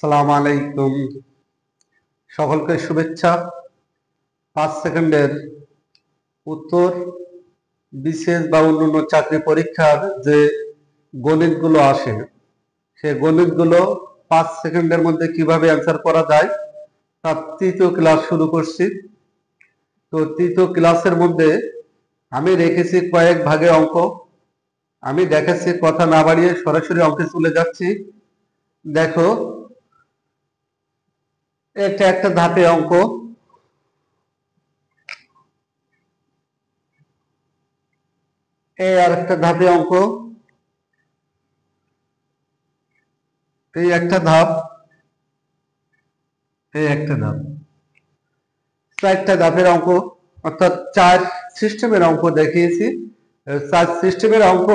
আসসালামু আলাইকুম। সকলকে শুভেচ্ছা। 5 সেকেন্ডের উত্তর বিসিএস বা অন্যান্য চাকরি পরীক্ষার যে গণিতগুলো আসে, সে গণিতগুলো 5 সেকেন্ডের মধ্যে কিভাবে অ্যান্সার করা যায় তার তৃতীয় ক্লাস শুরু করছি। তো তৃতীয় ক্লাসের মধ্যে আমি রেখেছি কয়েক ভাগে অঙ্ক। আমি দেখাচ্ছি, কথা না বাড়িয়ে সরাসরি অঙ্কে চলে যাচ্ছি। দেখো, এটা একটা ধাপে অঙ্ক। এই আর একটা ধাপে অঙ্ক, এই একটা ধাপ, এই একটা ধাপ, চারটা ধাপের অঙ্ক, অর্থাৎ 4 সিস্টেমের অঙ্ক দেখিয়েছি। 4 সিস্টেমের অঙ্ক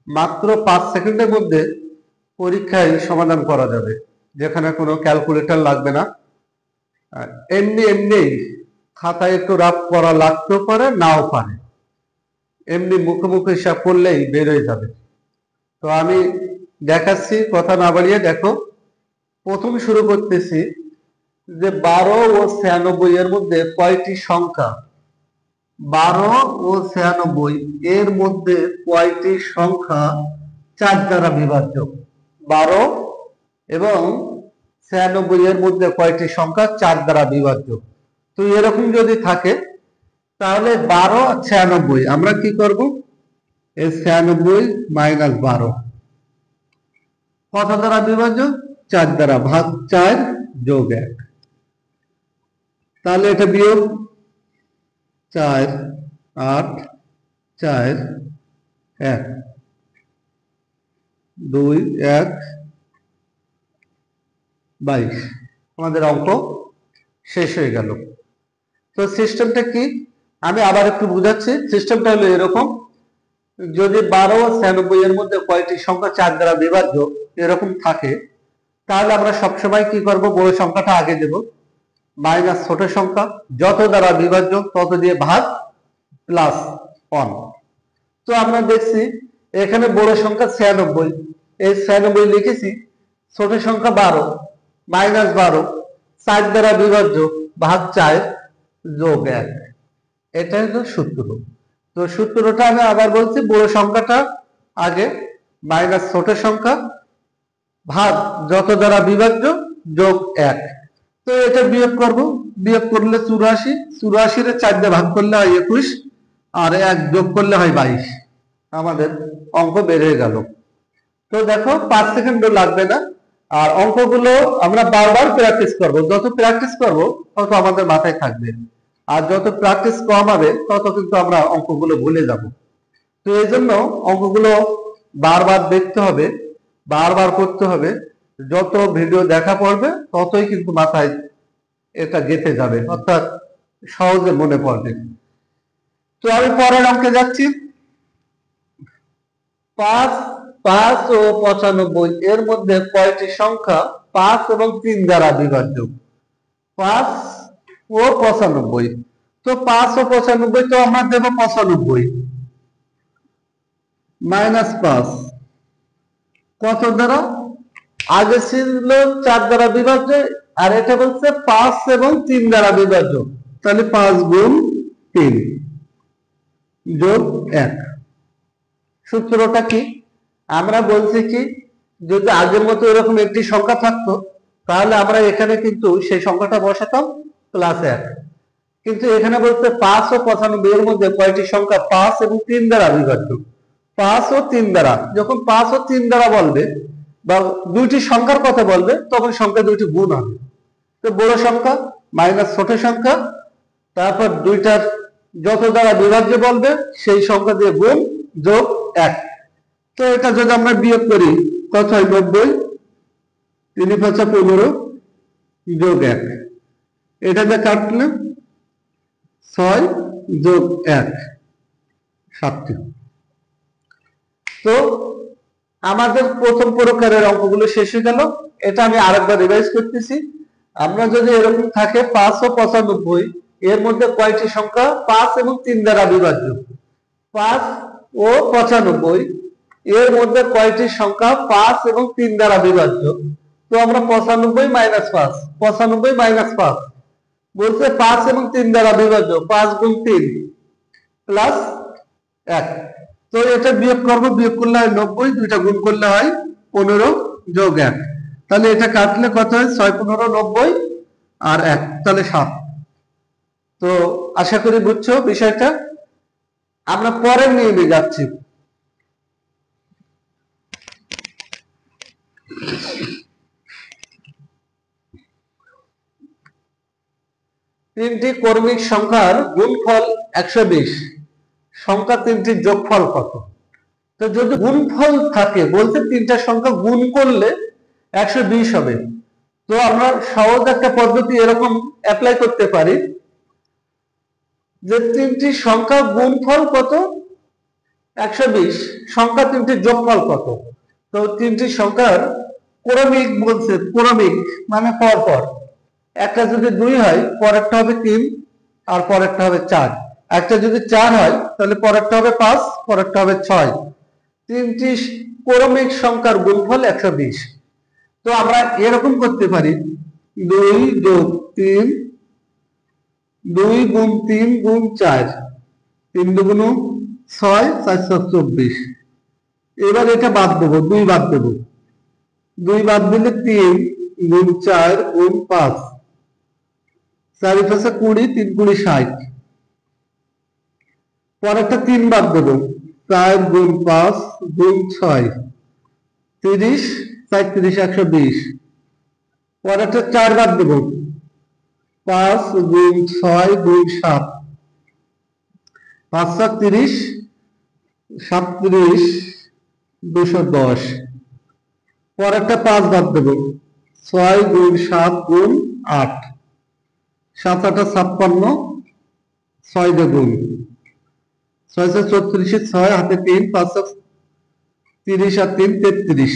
মাত্র 5 সেকেন্ডের মধ্যে পরীক্ষায় সমাধান করা যাবে, যেখানে কোনো ক্যালকুলেটর লাগবে না। এমনি এমনি খাতায় একটু রাফ করা লাগতেও পারে, নাও পারে, এমনি মুখে মুখে হিসাব করলেই বের হয়ে যাবে। তো আমি দেখাচ্ছি, কথা না বাড়িয়ে দেখো। প্রথম শুরু করতেছি যে 12 ও 96 এর মধ্যে কয়টি সংখ্যা, 12 ও 96 এর মধ্যে কয়টি সংখ্যা 4 দ্বারা বিভাজ্য। 12 এবং 96 এর মধ্যে কয়টি সংখ্যা 4 দ্বারা বিভাজ্য। তো এরকম যদি থাকে তাহলে 12 আর 96 আমরা কি করব, এই 96 মাইনাস 12 কত দ্বারা বিভাজ্য, 4 দ্বারা, ভাগ 4 যোগ 1। তাহলে এটা বিয়োগ 4 8 4 1 2 1 22। আমাদের অঙ্ক শেষ হয়ে গেল। তো সিস্টেমটা কি, আমি আবার একটু বুঝাচ্ছি। সিস্টেমটা হলো এরকম, যদি 12 ও 96 এর মধ্যে কয়টি সংখ্যা 4 দ্বারা বিভাজ্য এরকম থাকে, তাহলে আমরা সবসময় কি করব, বড় সংখ্যাটা আগে দেব, মাইনাস ছোট সংখ্যা, যত দ্বারা বিভাজ্য তত দিয়ে ভাগ, প্লাস 1। তো আমরা দেখছি এখানে বড় সংখ্যা 96, এই 96 লিখেছি, ছোট সংখ্যা 12 মাইনাস 12 4 দ্বারা বিভাজ্য ভাগ 4 যোগ 1। এটা হলো সূত্র। তো সূত্রটা আমি আবার বলছি, বড় সংখ্যাটা আগে, মাইনাস ছোট সংখ্যা, ভাগ যত দ্বারা বিভাজ্য, যোগ 1। তো এটা বিয়োগ করব, বিয়োগ করলে 84, 84 এর 4 দিয়ে ভাগ করলে হয় 21, আর 1 যোগ করলে হয় 22। আমাদের অঙ্ক বের হয়ে গেল। তো দেখো 5 সেকেন্ডও লাগবে না। আর অঙ্কগুলো আমরা বারবার প্র্যাকটিস করব, যত প্র্যাকটিস করব তত আমাদের মাথায় থাকবে, আর যত প্র্যাকটিস কম হবে তত কিন্তু আমরা অঙ্কগুলো ভুলে যাব। তো এই জন্য অঙ্কগুলো বারবার দেখতে হবে, বারবার করতে হবে। যত ভিডিও দেখা পড়বে ততই কিন্তু মাথায় এটা গেঁথে যাবে, অর্থাৎ সহজে মনে পড়বে। তো আমি পরের অঙ্কে যাচ্ছি। 5 5 ও 95 এর মধ্যে কয়টি সংখ্যা 5 এবং 3 দ্বারা বিভাজ্য। 5 ও 95, তো 5 ও 95 তো আমরা দেব 95 মাইনাস 5 কত দ্বারা, আগে ছিল 4 দ্বারা বিভাজ্য, আর এটা বলছে 5 এবং 3 দ্বারা বিভাজ্য। তাহলে 5 গুণ 3 যোগ 1। সূত্রটা কি, আমরা বলছি কি, যদি আগের মতো এরকম একটি সংখ্যা থাকতো তাহলে আমরা এখানে কিন্তু সেই সংখ্যাটা বসাতাম প্লাস 1। কিন্তু এখানে বলতে 5 ও 95 এর মধ্যে কয়টি সংখ্যা 5 এবং 3 দ্বারা বিভাজ্য। 5 ও 3 দ্বারা, যখন 5 ও 3 দ্বারা বলবে বা দুইটি সংখ্যার কথা বলবে তখন সংখ্যা দুইটি গুণ হবে। তো বড় সংখ্যা মাইনাস ছোট সংখ্যা, তারপর দুইটার যত দ্বারা বিভাজ্য বলবে সেই সংখ্যা দিয়ে গুণ, যোগ 1। তো এটা যদি আমরা বিয়োগ করি কত হয়, 90, 3 5 15 যোগ 1। এটা দিয়ে কাটলে 6 যোগ 1 7। তো আমাদের প্রথম প্রকারের অঙ্কগুলো শেষ হয়ে গেল। এটা আমি আরেকবার রিভাইজ করতেছি। আমরা যদি এরকম থাকে 5 ও 95 এর মধ্যে কয়টি সংখ্যা 5 এবং 3 দ্বারা বিভাজ্য। 5 ও 95 এর মধ্যে কয়টি সংখ্যা 5 এবং 3 দ্বারা বিভাজ্য। তো তো আমরা 95 মাইনাস 5, 95 মাইনাস 5 বলছে 5 এবং 3 দ্বারা বিভাজ্য, 5 গুণ 3 প্লাস 1। তো এটা বিয়োগ করবো, বিয়োগ করলে হয় 90, দুইটা গুণ করলে হয় 15 যোগ 1। তাহলে এটা কাটলে কত হয়? 6 15 90 আর 1, তাহলে 7। তো আশা করি বুঝছো বিষয়টা। আমরা পরের নিয়মে যাচ্ছি। তিনটি কর্মিক সংখ্যার গুণফল 120, সংখ্যা তিনটির যোগফল কত? তো যদি গুণফল থাকে, বলতে তিনটা সংখ্যা গুণ করলে 120 হবে। তো আমরা সহজ একটা পদ্ধতি এরকম অ্যাপ্লাই করতে পারি যে তিনটি সংখ্যা গুণফল কত? 120, সংখ্যা তিনটির যোগফল কত? তো তিনটি সংখ্যার ক্রমিক বলছে, ক্রমিক মানে পরপর। একটা যদি 2 হয় পরেরটা হবে 3 আর পরেরটা হবে 4। একটা যদি 4 হয় তাহলে পরেরটা হবে 5, পরেরটা হবে 6। তিনটি ক্রমিক সংখ্যার গুণফল 120। তো আমরা এরকম করতে পারি 2 যোগ 3, 2 গুণ 3 গুণ 4, 3 দুগুণ 6, 4 24। এবার এটা বাদ দেবো, 2 বাদ দেবো, 2 বাদ দিলে 3 গুণ 4 গুণ 5, 4 5 20, 3 20 60। পরেরটা 3 বাদ দেবো, 4 গুণ 5 গুণ 6, 30, 4 30 120। পরেরটা 4 বাদ দেবো, 5 গুণ 6 গুণ 7, 5 7 30, 37 210। পরেরটা 5 বাদ দেবো, 6 গুণ 7 গুণ 8, 7 8 56, 6 দিয়ে গুণ, 6 6 34, 6 হাতে 3, 5 30 আর 3 33,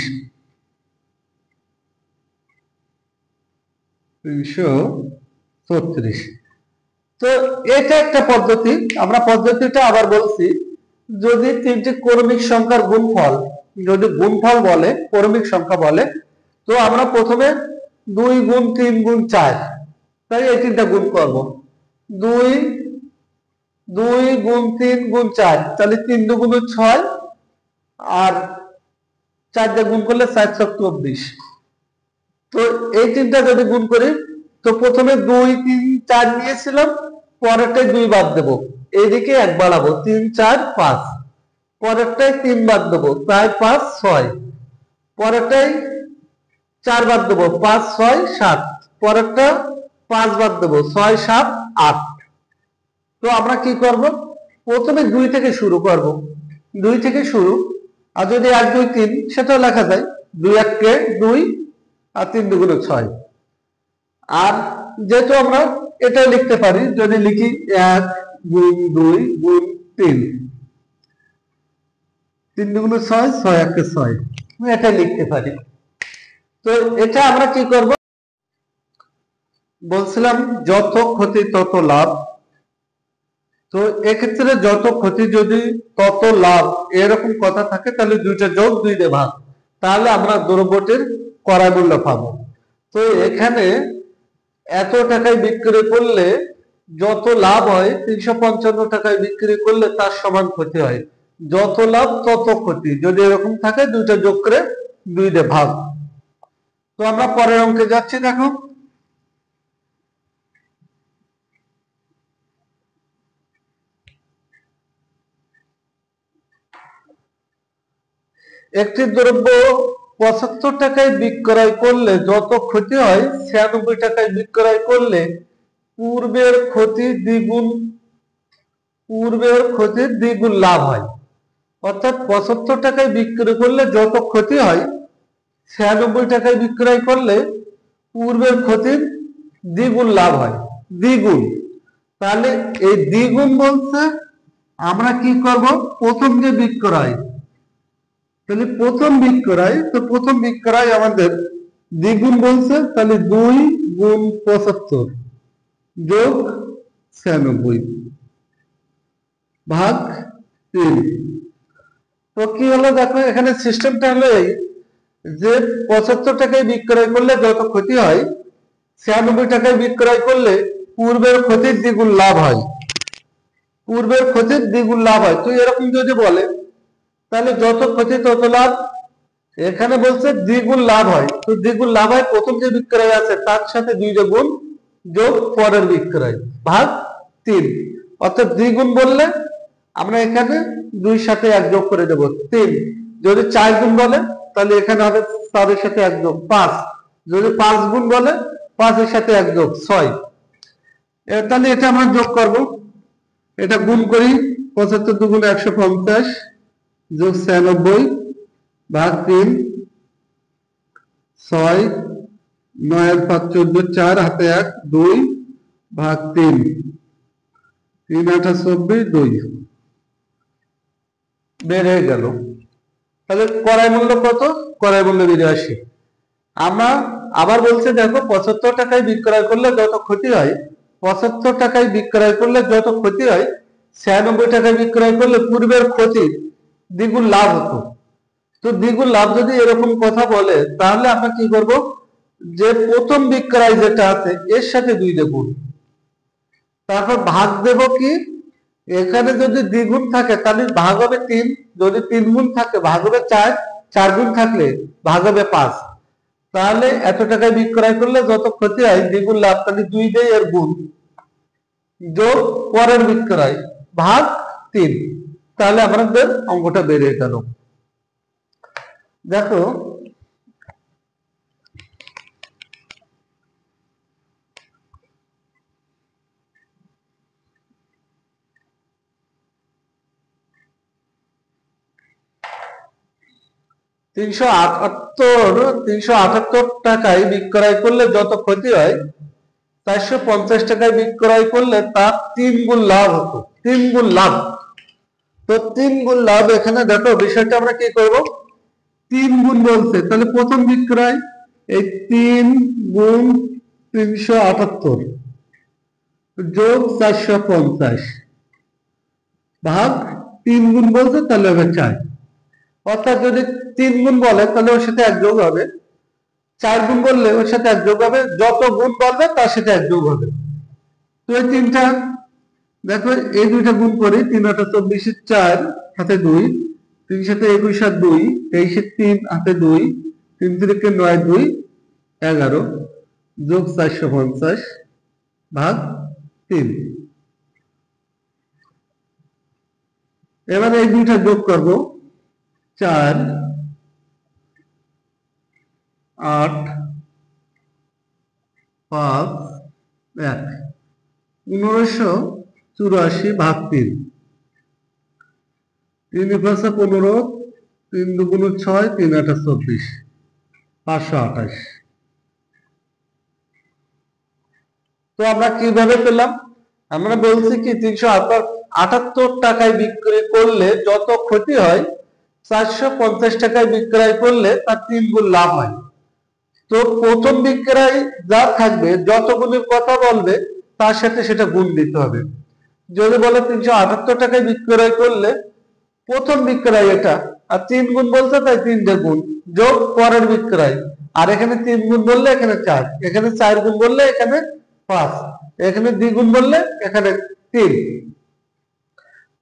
334। তো এটা একটা পদ্ধতি। আমরা পদ্ধতিটা আবার বলছি, যদি তিনটি ক্রমিক সংখ্যার গুণফল, যদি গুণফল বলে, ক্রমিক সংখ্যা বলে, তো আমরা প্রথমে 2 গুণ 3 গুণ 4, তাই এই তিনটা গুণ করব। 2 2 গুণ 3 গুণ 4, তাহলে 3 দুগুণ 6 আর 4 দিয়ে গুণ করলে 4 24। তো এই তিনটা যদি গুণ করি, তো প্রথমে 2 3 4 নিয়েছিলাম, পরেরটায় 2 বাদ দেবো, এইদিকে 1 বাড়াবো, 3 4 5। পরেরটায় 3 বাদ দেবো, 4 5 6। পরেরটায় 4 বাদ দেবো, 5 6 7। পরেরটা 5 বাদ দেবো, 6 7 8। তো আমরা কি করব? প্রথমে 2 থেকে শুরু করব, 2 থেকে শুরু। আর যদি 1 2 3 সেটাও লেখা যায়, 2 1 কে 2 আর 3 দুগুণ 6। আর যেহেতু আমরা এটা লিখতে পারি, যদি লিখি 1 গুণ 2 গুণ 3, 3 দুগুণ 6, 6 1 কে 6, এটা লিখতে পারি। তো এটা আমরা কি করব? বলছিলাম যত ক্ষতি তত লাভ। তো এক্ষেত্রে যত ক্ষতি যদি তত লাভ এরকম কথা থাকে, তাহলে 2টা যোগ 2 দিয়ে ভাগ, তাহলে আমরা দ্রব্যটির ক্রয় মূল্য পাবো। তো এখানে এত টাকায় বিক্রি করলে যত লাভ হয়, 355 টাকায় বিক্রি করলে তার সমান ক্ষতি হয়। যত লাভ তত ক্ষতি, যদি এরকম থাকে 2টা যোগ করে 2 দিয়ে ভাগ। তো আমরা পরের অঙ্কে যাচ্ছি। দেখো, একটি দ্রব্য 75 টাকায় বিক্রয় করলে যত ক্ষতি হয়, 96 টাকায় বিক্রয় করলে পূর্বের ক্ষতির দ্বিগুণ লাভ হয়। অর্থাৎ 75 টাকায় বিক্রি করলে যত ক্ষতি হয়, 96 টাকায় বিক্রয় করলে পূর্বের ক্ষতির দ্বিগুণ লাভ হয়। দ্বিগুণ, তাহলে এই দ্বিগুণ বলছে আমরা কি করব? প্রথম যে বিক্রয়, তাহলে প্রথম বিক্রয়, তো প্রথম বিক্রয় আমাদের দ্বিগুণ বলছে, তাহলে 2 গুণ 75 যোগ 96 ভাগ 3। তো কি হলো? দেখো এখানে সিস্টেমটা হলো এই, যে 75 টাকায় বিক্রয় করলে যত ক্ষতি হয় 96 টাকায় বিক্রয় করলে পূর্বের ক্ষতির দ্বিগুণ লাভ হয়। পূর্বের ক্ষতির দ্বিগুণ লাভ হয়। তো এরকম যদি বলে তাহলে যত ক্ষতি তত লাভ। এখানে বলছে দ্বিগুণ লাভ হয়, তো দ্বিগুণ লাভ হয় প্রথম যে বিক্রয় আছে তার সাথে 2 গুণ যোগ পরের বিক্রয় ভাগ 3। অর্থাৎ দ্বিগুণ বললে আমরা এখানে 2 সাথে 1 যোগ করে দেব 3। যদি 4 গুণ বলে তাহলে এখানে হবে 4 এর সাথে 1 যোগ 5। যদি 5 গুণ বলে 5 এর সাথে 1 যোগ 6। তাহলে এটা আমরা যোগ করব। এটা গুণ করি 75 দুগুণ 150 যোগ 96 ভাগ 3 6 9 আর 5 14 4 হাতে 1 2 ভাগ 3 3 8 24 2 বের হয়ে গেল। তাহলে ক্রয় মূল্য কত? ক্রয় মূল্য 82। আমরা আবার বলছে দেখো 75 টাকায় বিক্রয় করলে যত ক্ষতি হয় 75 টাকায় বিক্রয় করলে যত ক্ষতি হয় 96 টাকায় বিক্রয় করলে পূর্বের ক্ষতি দ্বিগুণ লাভ হতো। তো দ্বিগুণ লাভ যদি এরকম কথা বলে তাহলে আমরা কি করব, যে প্রথম বিক্রয় যেটা আছে এর সাথে 2 দেব, তারপর ভাগ দেব কি, এখানে যদি দ্বিগুণ থাকে তাহলে ভাগ হবে 3, যদি 3 গুণ থাকে ভাগ হবে 4, 4 গুণ থাকলে ভাগ হবে 5। তাহলে এত টাকায় বিক্রয় করলে যত ক্ষতি হয় দ্বিগুণ লাভ, তাহলে 2 দেই এর গুণ যোগ পরের বিক্রয় ভাগ 3। তাহলে আমাদের অঙ্কটা বেরিয়ে গেল। দেখো 378 টাকায় বিক্রয় করলে যত ক্ষতি হয় 450 টাকায় বিক্রয় করলে তার 3 গুণ লাভ হতো। 3 গুণ লাভ। তো 3 গুণ লাভ এখানে দেখো বিষয়টা আমরা কি করব, 3 গুণ বলছে তাহলে প্রথম বিক্রয় এই 3 গুণ 378 যোগ 450 ভাগ 3 গুণ বলছে তাহলে হবে 4। অর্থাৎ যদি 3 গুণ বলে তাহলে ওর সাথে 1 যোগ হবে, 4 গুণ বললে ওর সাথে 1 যোগ হবে, যত গুণ বলবে তার সাথে 1 যোগ হবে। তো এই তিনটা দেখো এই দুইটা গুণ করি 3 8 24 4 হাতে 2 3 সাথে 21 আর 2 23 3 হাতে 2 3 3 9 2 11 যোগ 450 ভাগ 3। এবারে এই দুইটা যোগ করব 4 8 5 1 1984 ভাগ 3 3 প্লাস 15 3 দুগুণ 6 3 8 24 528। তো আমরা কিভাবে পেলাম, আমরা বলছি কি 378 টাকায় বিক্রি করলে যত ক্ষতি হয় 450 টাকায় বিক্রয় করলে তার 3 গুণ লাভ হয়। তো প্রথম বিক্রয় যা থাকবে যত গুণের কথা বলবে তার সাথে সেটা গুণ দিতে হবে। যদি বলে 378 টাকায় বিক্রয় করলে প্রথম বিক্রয় এটা, আর 3 গুণ বলছে তাই 3 দিয়ে গুণ যোগ পরের বিক্রয়, আর এখানে 3 গুণ বললে এখানে 4, এখানে 4 গুণ বললে এখানে 5, এখানে দ্বিগুণ বললে এখানে 3।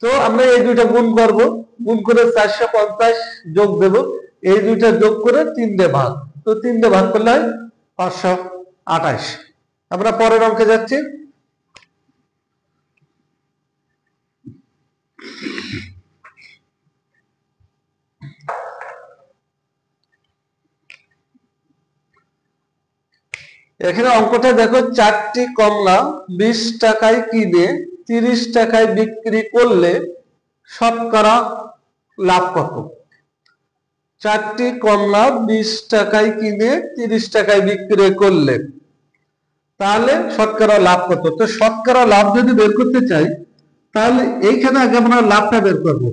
তো আমরা এই দুইটা গুণ করব, গুণ করে 450 যোগ দেব, এই দুইটা যোগ করে 3 দিয়ে ভাগ, তো 3 দিয়ে ভাগ করলে হয় 528। আমরা পরের অঙ্কে যাচ্ছি। এখানে অঙ্কটা দেখো, 4টি কমলা 20 টাকায় কিনে 30 টাকায় বিক্রি করলে শতকরা লাভ কত? 4টি কমলা 20 টাকায় কিনে 30 টাকায় বিক্রি করলে তাহলে শতকরা লাভ কত? তো শতকরা লাভ যদি বের করতে চাই তাহলে এইখানে আগে আমরা লাভটা বের করব।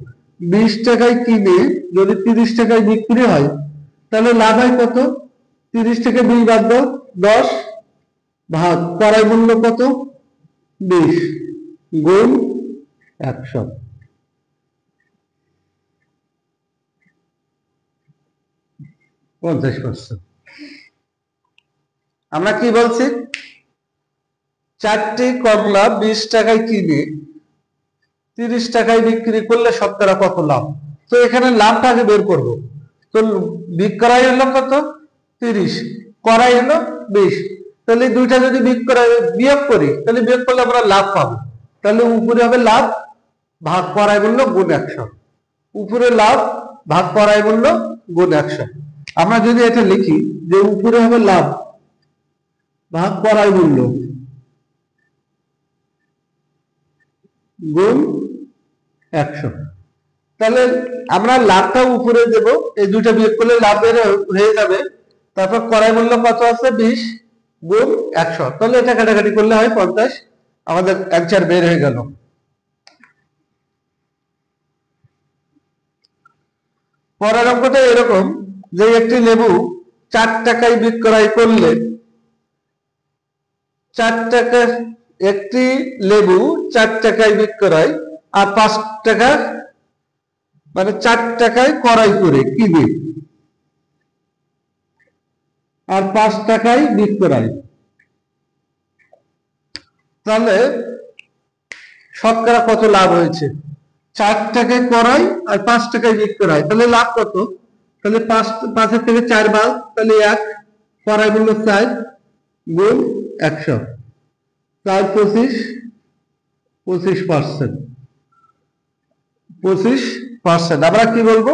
20 টাকায় কিনে যদি 30 টাকায় বিক্রি হয় তাহলে লাভ হয় কত? 30 থেকে 2 বাদ দাও 10 ভাগ ক্রয় মূল্য কত? 20 গুণ 100। 50%। আমরা কি বলছি, 4টি কমলা 20 টাকায় কিনে 30 টাকায় বিক্রি করলে শতকরা কত লাভ। তো এখানে লাভটা আগে বের করব। তো বিক্রয় হলো কত, 30, ক্রয় হলো 20। তাহলে দুইটা যদি বিয়োগ করি, তাহলে বিয়োগ করলে আমরা লাভ পাবো। তাহলে উপরে হবে লাভ ভাগ ক্রয় মূল্য গুণ 100। উপরে লাভ ভাগ ক্রয় মূল্য গুণ 100। আমরা যদি এটা লিখি যে উপরে হবে লাভ ভাগ ক্রয় মূল্য গুণ 100, তাহলে আমরা লাভটা উপরে দেব, এই দুইটা বিয়োগ করলে লাভ বের হয়ে যাবে। তারপর ক্রয় মূল্য কত আছে, 20 গুণ 100, তাহলে এটা কাটাকাটি করলে হয় 50। আমাদের অ্যানসার বের হয়ে গেল। পরের অঙ্কটা এরকম যে একটি লেবু 4 টাকায় বিক্রয় করলে 4 টাকা, একটি লেবু 4 টাকায় বিক্রয় আর 5 টাকা, মানে 4 টাকায় ক্রয় করে কিনে আর 5 টাকায় বিক্রয়, তাহলে শতকরা কত লাভ হয়েছে। 4 টাকায় ক্রয় আর 5 টাকায় বিক্রয়, তাহলে লাভ কত। তাহলে 5 থেকে 4 বাদ, তাহলে 1, ক্রয় মূল্য 4 গুণ 100, 4 25, 25%। 25%। আমরা কি বলবো,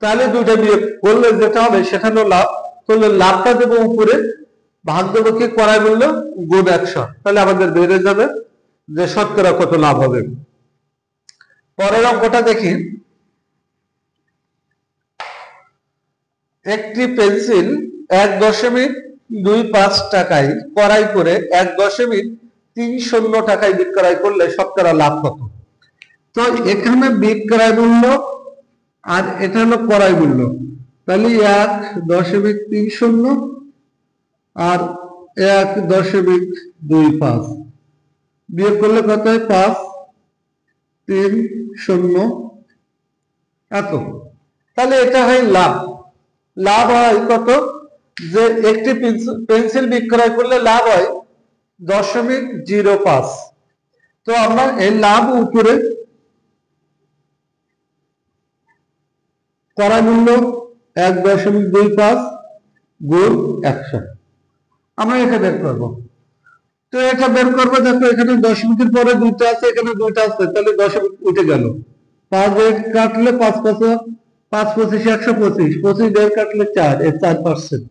তাহলে দুইটা বিয়োগ করলে যেটা হবে সেটা হলো লাভ। তাহলে লাভটা দেবো উপরে, ভাগ দেবো কি ক্রয় মূল্য গুণ 100, তাহলে আমাদের বেড়ে যাবে যে শতকরা কত লাভ হবে। পরের অঙ্কটা দেখি, একটি পেন্সিল 1.25 টাকায় ক্রয় করে 1.30 টাকায় বিক্রয় করলে শতকরা লাভ কত। তো এখানে বিক্রয় মূল্য আর এটা হলো ক্রয় মূল্য, তাহলে 1.30 আর 1.25 বিয়োগ করলে কত হয়, 5, 3, 0 এত। তাহলে এটা হয় লাভ। লাভ হয় কত, যে একটি পেন্সিল বিক্রয় করলে লাভ হয় 0.05। তো আমরা এই লাভ উপরে ক্রয় মূল্য 1.25 গুণ 100, আমরা এটা বের করবো। তো এটা বের করবো, দেখো এখানে দশমিকের পরে দুইটা আছে, এখানে দুইটা আছে, তাহলে দশমিক উঠে গেল। 5 কাটলে 5 5 5 25 125, 25 কাটলে 4, এর 4%।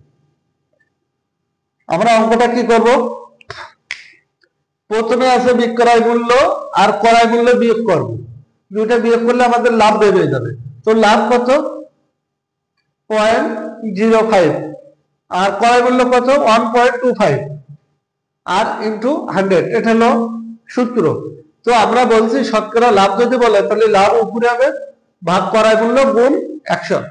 আমরা অঙ্কটা কি করব, প্রথমে আছে বিক্রয় মূল্য আর ক্রয় মূল্য বিয়োগ করব, দুইটা বিয়োগ করলে আমাদের লাভ বের হয়ে যাবে। তো লাভ কত, 0.05 আর ক্রয় মূল্য কত, 1.25 আর ইন্টু 100, এটা হলো সূত্র। তো আমরা বলছি শতকরা লাভ যদি বলে তাহলে লাভ উপরে হবে ভাগ ক্রয় মূল্য গুণ 100।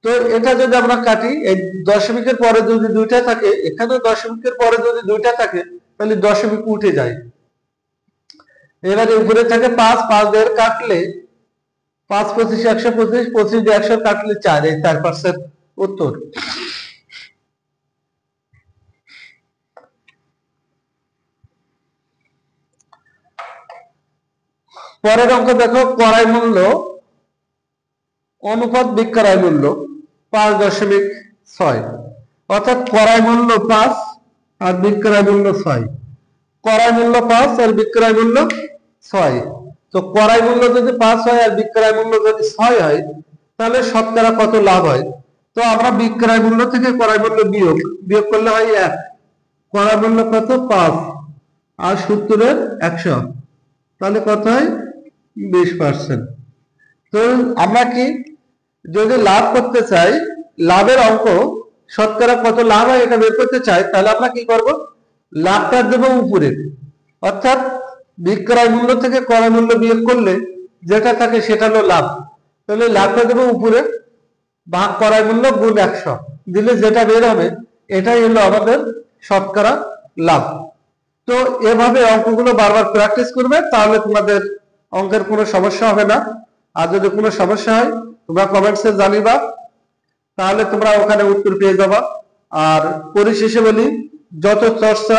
তো এটা যদি আমরা কাটি, এই দশমিকের পরে যদি দুইটা থাকে, এখানে দশমিকের পরে যদি দুইটা থাকে, তাহলে দশমিক উঠে যায়। এবারে উপরে থাকে 5, 5 দিয়ে কাটলে 5 25 125, 25 দিয়ে 100 কাটলে 4, এই 4% উত্তর। পরের অঙ্ক দেখো, ক্রয় মূল্য অনুপাত বিক্রয় মূল্য 5.6, অর্থাৎ ক্রয় মূল্য 5 আর বিক্রয় মূল্য 6। ক্রয় মূল্য 5 আর বিক্রয় মূল্য 6। তো ক্রয় মূল্য যদি 5 হয় আর বিক্রয় মূল্য যদি 6 হয়, তাহলে শতকরা কত লাভ হয়। তো আমরা বিক্রয় মূল্য থেকে ক্রয় মূল্য বিয়োগ করলে হয় 1, ক্রয় মূল্য কত 5 আর সূত্রের 100, তাহলে কত হয় 20%। তো আমরা কি যদি লাভ করতে চাই, লাভের অঙ্ক শতকরা কত লাভ হয় এটা বের করতে চাই, তাহলে আমরা কি করব, লাভটা দেব উপরে, অর্থাৎ বিক্রয় মূল্য থেকে ক্রয় মূল্য বিয়োগ করলে যেটা থাকে সেটা হলো লাভ। তাহলে লাভটা দেব উপরে ভাগ ক্রয় মূল্য গুণ 100, দিলে যেটা বের হবে এটাই হলো আমাদের শতকরা লাভ। তো এভাবে অঙ্কগুলো বারবার প্র্যাকটিস করবে, তাহলে তোমাদের অঙ্কের কোনো সমস্যা হবে না। আর যদি কোনো সমস্যা হয় তোমরা কমেন্টসে জানিবা। তাহলে তোমরা ওখানে উত্তর পেয়ে যাবা। আর পরিশেষে বলি, যত চর্চা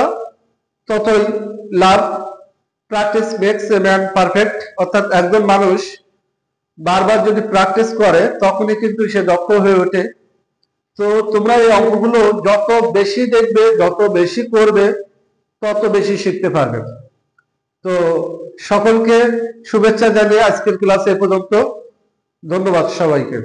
ততই লাভ। Practice makes a man perfect, অর্থাৎ একজন মানুষ বারবার যদি প্র্যাকটিস করে তখনই কিন্তু সে দক্ষ হয়ে ওঠে। তো তোমরা এই অঙ্কগুলো যত বেশি দেখবে, যত বেশি করবে, তত বেশি শিখতে পারবে। তো সকলকে শুভেচ্ছা জানিয়ে আজকের ক্লাস এ পর্যন্ত। ধন্যবাদ সবাইকে।